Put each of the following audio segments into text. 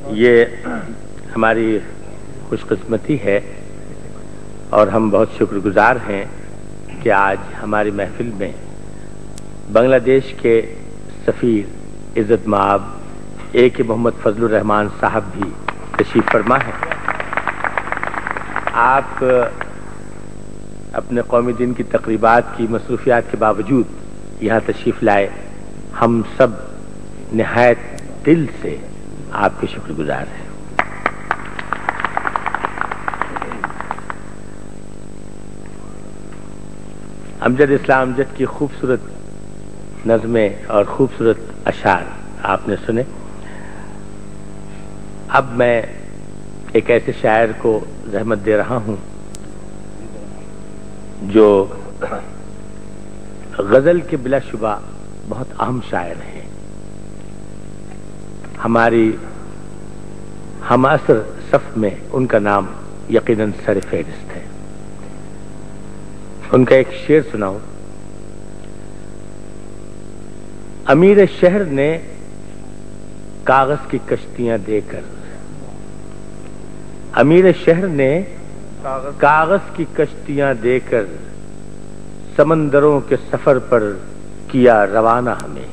یہ ہماری خوش قسمتی ہے اور ہم بہت شکر گزار ہیں کہ آج ہماری محفل میں بنگلہ دیش کے سفیر عزت مآب A.K. محمد فضل الرحمان صاحب بھی تشریف فرما ہے۔ آپ اپنے قومی دن کی تقریبات کی مصروفیات کے باوجود یہاں تشریف لائے، ہم سب نہایت دل سے آپ کے شکر گزار ہیں۔ امجد اسلام امجد کی خوبصورت نظمیں اور خوبصورت اشعار آپ نے سنے۔ اب میں ایک ایسے شاعر کو زحمت دے رہا ہوں جو غزل کے بلا شبہ بہت اہم شاعر ہیں، ہماری ہم عصر صف میں ان کا نام یقیناً سر فہرست ہے۔ ان کا ایک شعر سناؤں۔ امیر شہر نے کاغذ کی کشتیاں دے کر، امیر شہر نے کاغذ کی کشتیاں دے کر سمندروں کے سفر پر کیا روانہ ہمیں۔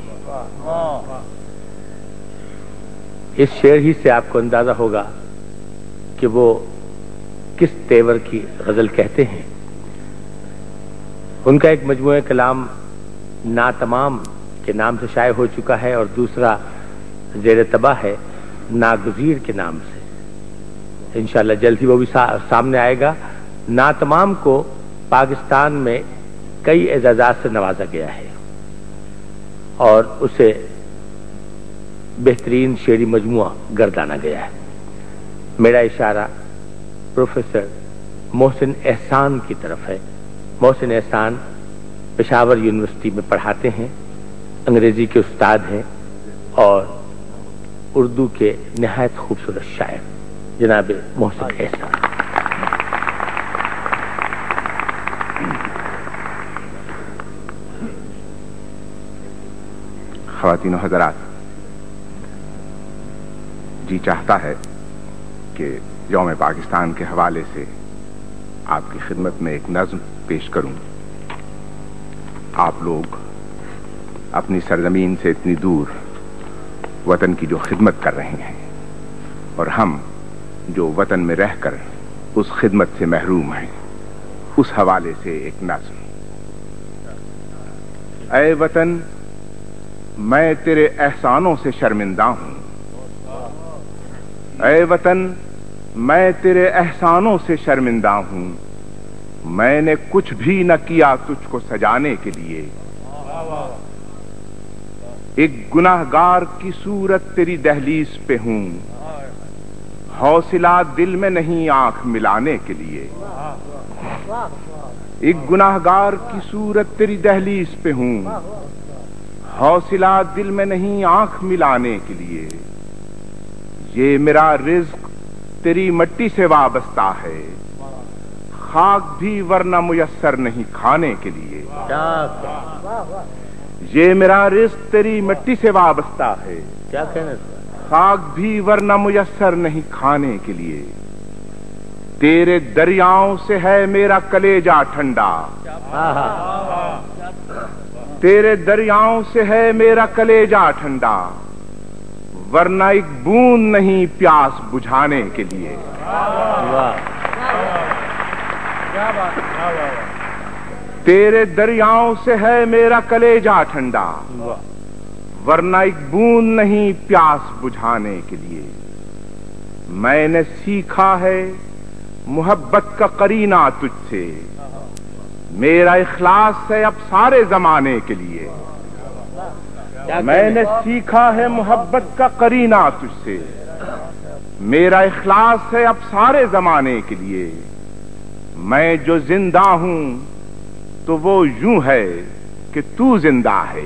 اس شعر ہی سے آپ کو اندازہ ہوگا کہ وہ کس تیور کی غزل کہتے ہیں۔ ان کا ایک مجموعہ کلام ناتمام کے نام سے شائع ہو چکا ہے اور دوسرا زیر طبع ہے ناگزیر کے نام سے۔ انشاءاللہ جلد ہی وہ بھی سامنے آئے گا۔ ناتمام کو پاکستان میں کئی اعزازات سے نوازا گیا ہے اور اسے بہترین شعری مجموعہ گردانا گیا ہے۔ میرا اشارہ پروفیسر محسن احسان کی طرف ہے۔ محسن احسان پشاور یونیورسٹی میں پڑھاتے ہیں، انگریزی کے استاد ہیں اور اردو کے نہایت خوبصورت شاعر جناب محسن احسان۔ خواتین و حضرات، جی چاہتا ہے کہ یوم پاکستان کے حوالے سے آپ کی خدمت میں ایک نظم پیش کروں۔ آپ لوگ اپنی سرزمین سے اتنی دور وطن کی جو خدمت کر رہے ہیں اور ہم جو وطن میں رہ کر اس خدمت سے محروم ہیں، اس حوالے سے ایک نظم۔ اے وطن، میں تیرے احسانوں سے شرمندہ ہوں۔ اے وطن، میں تیرے احسانوں سے شرمندہ ہوں۔ میں نے کچھ بھی نہ کیا تجھ کو سجانے کے لیے۔ ایک گناہگار کی صورت تیری دہلیز پہ ہوں، حوصلہ دل میں نہیں آنکھ ملانے کے لیے۔ ایک گناہگار کی صورت تیری دہلیز پہ ہوں، حوصلہ دل میں نہیں آنکھ ملانے کے لیے۔ یہ میرا رزق تیری مٹی سے وابستہ ہے، خاک بھی ورنہ میسر نہیں کھانے کے لیے۔ یہ میرا رزق تیری مٹی سے وابستہ ہے، کیا کہنا، خاک بھی ورنہ میسر نہیں کھانے کے لیے۔ تیرے دریاؤں سے ہے میرا کلیجہ ٹھنڈا، تیرے دریاؤں سے ہے میرا کلیجہ ٹھنڈا، ورنہ ایک بوند نہیں پیاس بجھانے کے لیے۔ تیرے دریاؤں سے ہے میرا کلیجہ ٹھنڈا، ورنہ ایک بوند نہیں پیاس بجھانے کے لیے۔ میں نے سیکھا ہے محبت کا قرینہ تجھ سے، میرا اخلاص ہے اب سارے زمانے کے لیے۔ میں نے سیکھا ہے محبت کا قرینہ تجھ سے، میرا اخلاص ہے اب سارے زمانے کے لیے۔ میں جو زندہ ہوں تو وہ یوں ہے کہ تو زندہ ہے،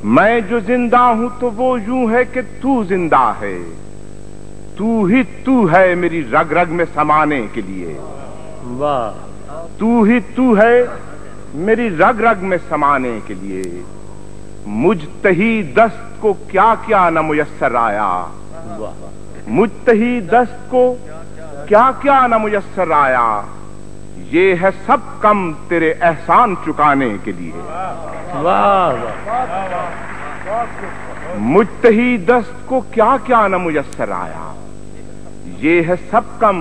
میں جو زندہ ہوں تو وہ یوں ہے کہ تو زندہ ہے۔ تو ہی تو ہے میری رگ رگ میں سمانے کے لیے، تو ہی تو ہے میری رگ رگ میں سمانے کے لیے۔ مجتہی دست کو کیا کیا نہ میسر آیا، مجتہی دست کو کیا کیا نہ میسر آیا، یہ ہے سب کم تیرے احسان چکانے کے لیے۔ مجتہی دست کو کیا کیا نہ میسر آیا، یہ ہے سب کم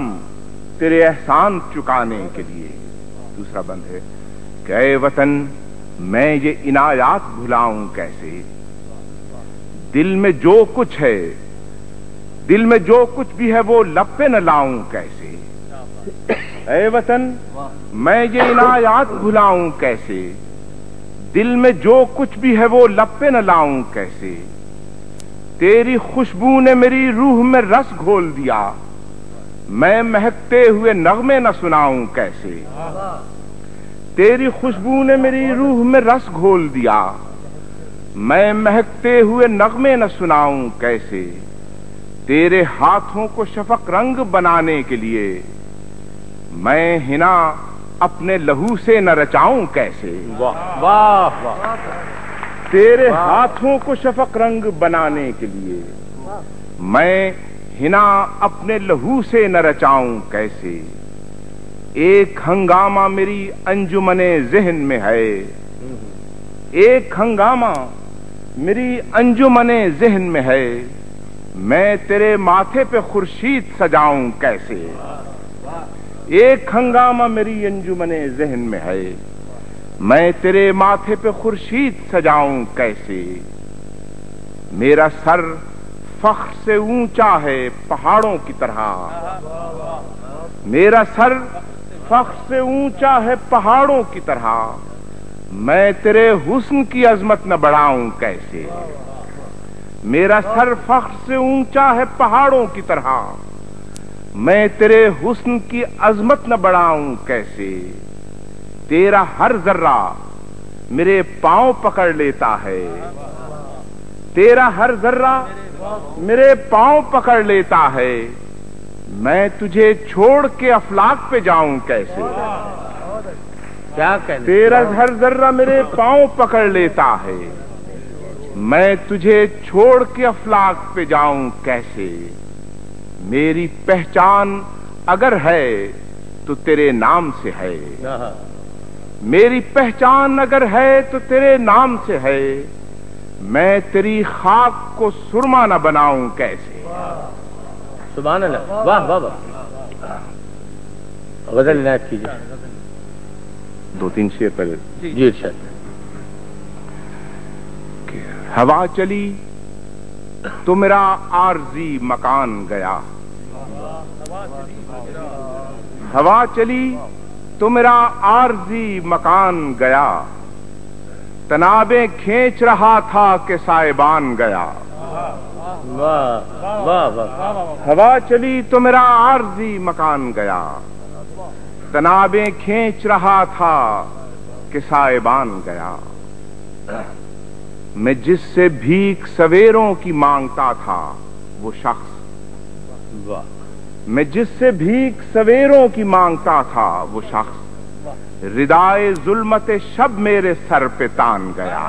تیرے احسان چکانے کے لیے۔ دوسرا بند ہے کہ اے وطن میں یہ عنایات بھلاؤں کیسے، دل میں جو کچھ ہے، دل میں جو کچھ بھی ہے وہ لب پہ نہ لاؤں کیسے، اے وطن میں یہ عنایات بھلاؤں کیسے، دل میں جو کچھ بھی ہے وہ لب پہ نہ لاؤں کیسے، تیری خوشبو نے میری روح میں رس گھول دیا، میں مہکتے ہوئے نغمے نہ سناؤں کیسے، تیری خوشبو نے میری روح میں رس گھول دیا، میں مہکتے ہوئے نغمے نہ سناؤں کیسے، تیرے ہاتھوں کو شفق رنگ بنانے کے لیے میں ہنا اپنے لہو سے نہ رچاؤں کیسے۔ واہ واہ واہ، تیرے ہاتھوں کو شفق رنگ بنانے کے لیے میں ہنا اپنے لہو سے نہ رچاؤں کیسے، ایک ہنگامہ میری انجمن ذہن میں ہے، ایک ہنگامہ میری انجمن ذہن میں ہے، میں تیرے ماتھے پہ خورشید سجاؤں کیسے، ایک ہنگامہ میری انجمن ذہن میں ہے، میں تیرے ماتھے پہ خورشید سجاؤں کیسے، میرا سر فخر سے اونچا ہے پہاڑوں کی طرح، میرا سر فخر سے اونچا ہے پہاڑوں کی طرح، میں تیرے حسن کی عظمت نہ بڑھاؤں کیسے، میرا سر فخر سے اونچا ہے پہاڑوں کی طرح، میں تیرے حسن کی عظمت نہ بڑھاؤں کیسے، تیرا ہر ذرہ میرے پاؤں پکڑ لیتا ہے، تیرا ہر ذرہ میرے پاؤں پکڑ لیتا ہے، میں تجھے چھوڑ کے افلاک پہ جاؤں کیسے، کیا کہنے، تیرا ہر ذرہ میرے پاؤں پکڑ لیتا ہے، میں تجھے چھوڑ کے افلاک پہ جاؤں کیسے، میری پہچان اگر ہے تو تیرے نام سے ہے، میری پہچان اگر ہے تو تیرے نام سے ہے، میں تیری خاک کو سرما نہ بناؤں کیسے۔ سبحان اللہ، واہ واہ واہ، غزل عنایت کیجیے، دو تین شعر پہلے جی ارشاد۔ ہوا چلی تو میرا عارضی مکان گیا، ہوا چلی تو میرا عارضی مکان گیا، تنابیں کھینچ رہا تھا کہ سائبان گیا، واہ واہ واہ، ہوا چلی تو میرا عارضی مکان گیا، تنابیں کھینچ رہا تھا کہ سائبان گیا، میں جس سے بھیک سویروں کی مانگتا تھا وہ شخص، واہ، میں جس سے بھیک سویروں کی مانگتا تھا وہ شخص، ردائے ظلمت شب میرے سر پہ تان گیا،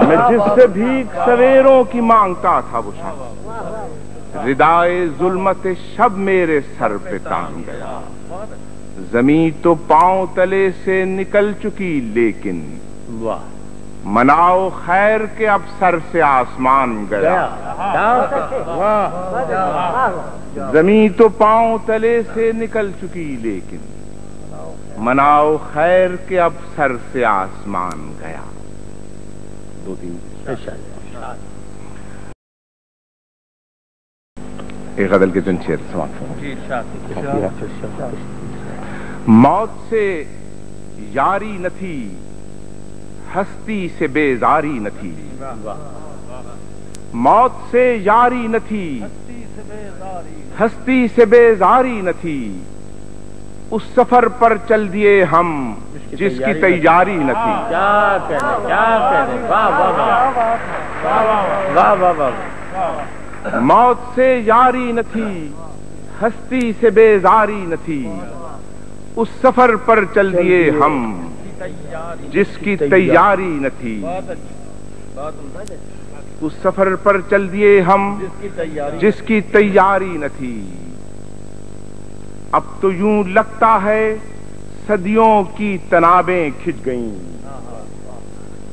میں جس سے بھیک سویروں کی مانگتا تھا وہ شخص، ردائے ظلمت شب میرے سر پہ تان گیا، زمین تو پاؤں تلے سے نکل چکی لیکن واہ، مناؤ خیر کے اب سر سے آسمان گیا، زمین تو پاؤں تلے سے نکل چکی لیکن مناؤ خیر کے اب سر سے آسمان گیا۔ دو تین ایک غزل کے چند شعر سماعت فرمائیں۔ موت سے یاری نہ تھی، ہستی سے بیزاری نہ تھی، موت سے یاری نہ تھی، ہستی سے بیزاری نہ تھی، اس سفر پر چل دیے ہم جس کی تیاری نہ تھی، کیا کہنے، کیا کہنے، واہ واہ واہ، واہ واہ واہ، موت سے یاری نہ تھی، ہستی سے بیزاری نہ تھی، اس سفر پر چل دیے ہم جس کی تیاری نہ تھی، اس سفر پر چل دیے ہم جس کی تیاری نہ تھی۔ اب تو یوں لگتا ہے صدیوں کی تنابیں کھنچ گئیں،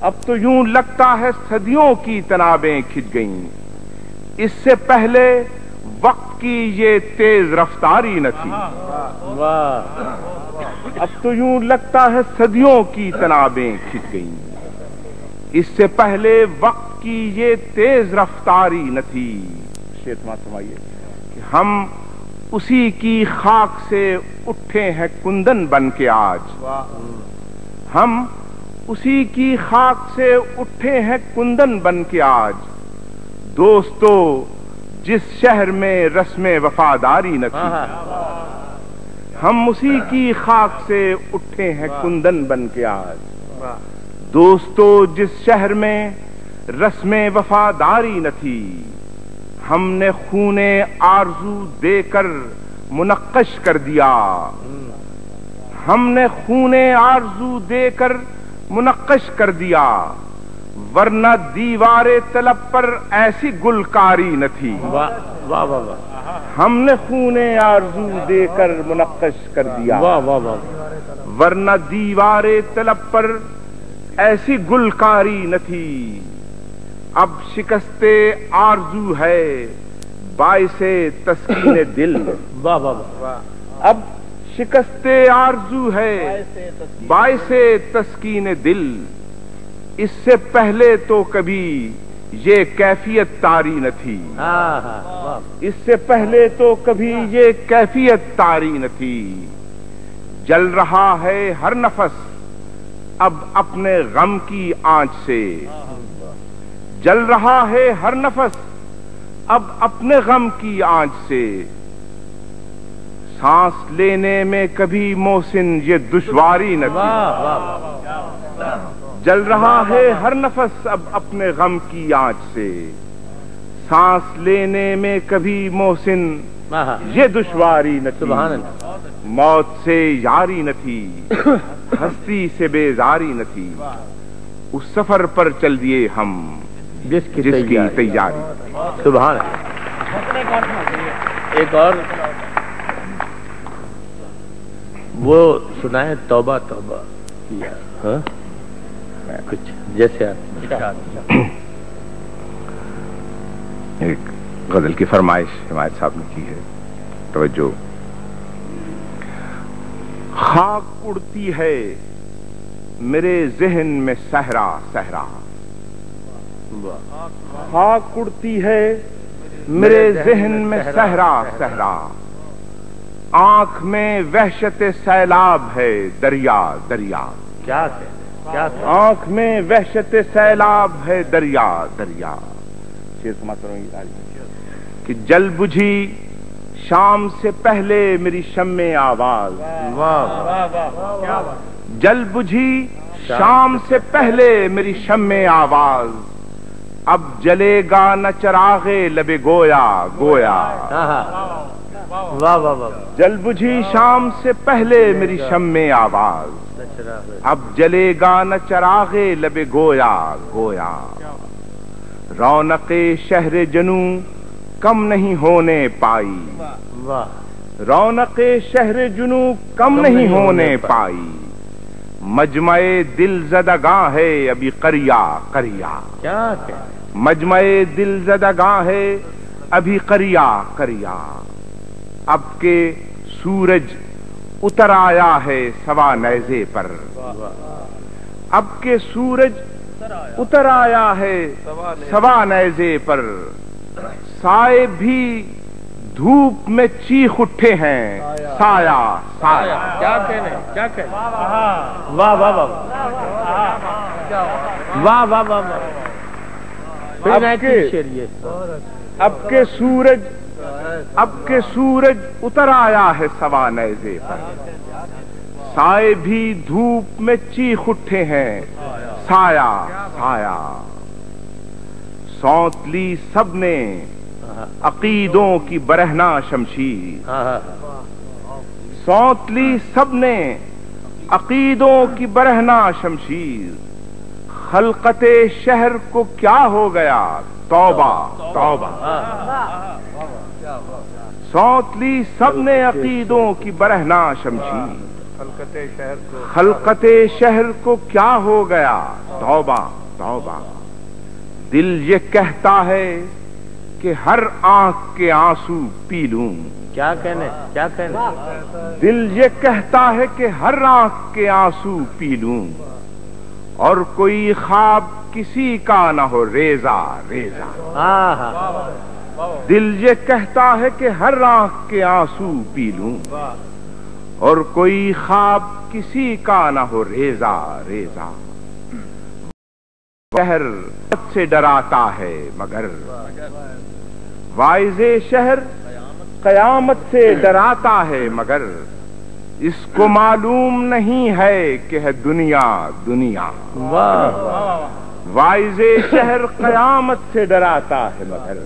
اب تو یوں لگتا ہے صدیوں کی تنابیں کھنچ گئیں، اس سے پہلے وقت کی یہ تیز رفتاری نہ تھی۔ اب تو یوں لگتا ہے صدیوں کی تنابیں کھنچ گئیں، اس سے پہلے وقت کی یہ تیز رفتاری نہ تھی۔ شعر سمائیے کہ ہم اسی کی خاک سے اٹھے ہیں کندن بن کے آج، ہم اسی کی خاک سے اٹھے ہیں کندن بن کے آج، دوستو جس شہر میں رسم وفاداری نہ تھی، ہم اسی کی خاک سے اٹھے ہیں کندن بن کے آج، دوستو جس شہر میں رسم وفاداری نہ تھی، ہم نے خون آرزو دے کر منقش کر دیا، ہم نے خون آرزو دے کر منقش کر دیا، ورنہ دیوار طلب پر ایسی گلکاری نہ تھی۔ ہم نے خون آرزو دے کر منقش کر دیا، ورنہ دیوار طلب پر ایسی گلکاری نہ تھی۔ اب شکست آرزو ہے باعث تسکین دل، اب شکست آرزو ہے باعث تسکین دل، اس سے پہلے تو کبھی یہ کیفیت طاری نہ تھی، اس سے پہلے تو کبھی یہ کیفیت طاری نہ تھی۔ جل رہا ہے ہر نفس اب اپنے غم کی آنچ سے، جل رہا ہے ہر نفس اب اپنے غم کی آنچ سے، سانس لینے میں کبھی محسن یہ دشواری نہ تھی۔ جل رہا ہے ہر نفس اب اپنے غم کی آنچ سے، سانس لینے میں کبھی محسن یہ دشواری نہ تھی۔ موت سے یاری نہ تھی، ہستی سے بیزاری نہ تھی، اس سفر پر چل دیے ہم جس کی تیاری۔ سبحان اللہ۔ ایک اور وہ سنائے توبہ توبہ کیا، ہاں کچھ جیسے آپ ایک غزل کی فرمائش حمایت صاحب نے کی ہے، توجہ۔ خاک اڑتی ہے میرے ذہن میں صحرا صحرا، خاک اڑتی ہے میرے ذہن میں صحرا صحرا، آنکھ میں وحشت سیلاب ہے دریا دریا، کیا آنکھ میں وحشت سیلاب ہے دریا دریا۔ کہ جل بجھی شام سے پہلے میری شمع آواز، جل بجھی شام سے پہلے میری شمع آواز، اب جلے گا نہ چراغ لب گویا گویا، جل بجھی شام سے پہلے میری شمع آواز، اب جلے گا نہ چراغ لب گویا گویا، رونق شہر جنو کم نہیں ہونے پائی، رونق شہر جنو کم نہیں ہونے پائی، مجمع دل زدگاں ہے ابھی قریا قریا، مجمع دل زدگاں ہے ابھی قریا قریا، اب کے سورج اتر آیا ہے سوا نیزے پر، اب کے سورج اتر آیا ہے سوا نیزے پر، سائے بھی دھوپ میں چیخ اٹھے ہیں سایہ سایہ۔ کیا کہنے کیا کہنے، واہ واہ واہ واہ واہ واہ واہ۔ اب کے سورج اتر آیا ہے سوا نیزے پر، سائے بھی دھوپ میں چیخ اٹھے ہیں سایہ سایہ، سونت لی سب نے عقیدوں کی برہنہ شمشیر، سونت لی سب نے عقیدوں کی برہنہ شمشیر، خلقت شہر کو کیا ہو گیا، توبہ توبہ۔ سونت لی سب نے عقیدوں کی برہنہ شمشیر، خلقت شہر کو کیا ہو گیا، توبہ توبہ۔ دل یہ کہتا ہے کہ ہر آنکھ کے آنسو پی لوں، کیا کہنے دل یہ کہتا ہے کہ ہر آنکھ کے آنسو پی لوں، اور کوئی خواب کسی کا نہ ہو ریزہ ریزہ۔ دل یہ کہتا ہے کہ ہر آنکھ کے آنسو پی لوں، اور کوئی خواب کسی کا نہ ہو ریزہ ریزہ۔ شہر سے ڈراتا ہے مگر، واعظ شہر قیامت سے ڈراتا ہے مگر، اس کو معلوم نہیں ہے کہ ہے دنیا دنیا۔ واعظ شہر قیامت سے ڈراتا ہے مگر،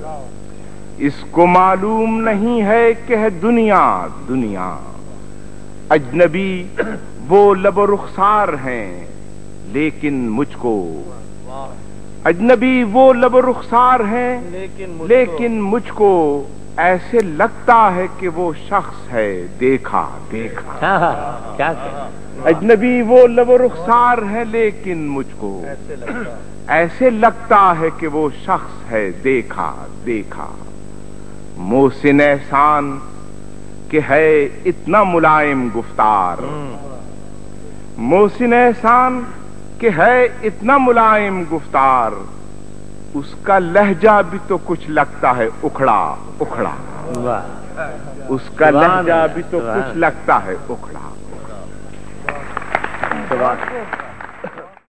اس کو معلوم نہیں ہے کہ ہے دنیا دنیا۔ اجنبی وہ لب و رخسار ہیں لیکن مجھ کو، اجنبی وہ لب و رخسار ہیں لیکن مجھ کو ایسے لگتا ہے کہ وہ شخص ہے دیکھا دیکھا۔ اجنبی وہ لب و رخسار ہیں لیکن مجھ کو ایسے لگتا ہے کہ وہ شخص ہے دیکھا دیکھا۔ محسن احسان کہ ہے اتنا ملائم گفتار، محسن احسان کہ ہے اتنا ملائم گفتار، اس کا لہجہ بھی تو کچھ لگتا ہے اکھڑا اکھڑا، اس کا لہجہ بھی تو کچھ لگتا ہے اکھڑا۔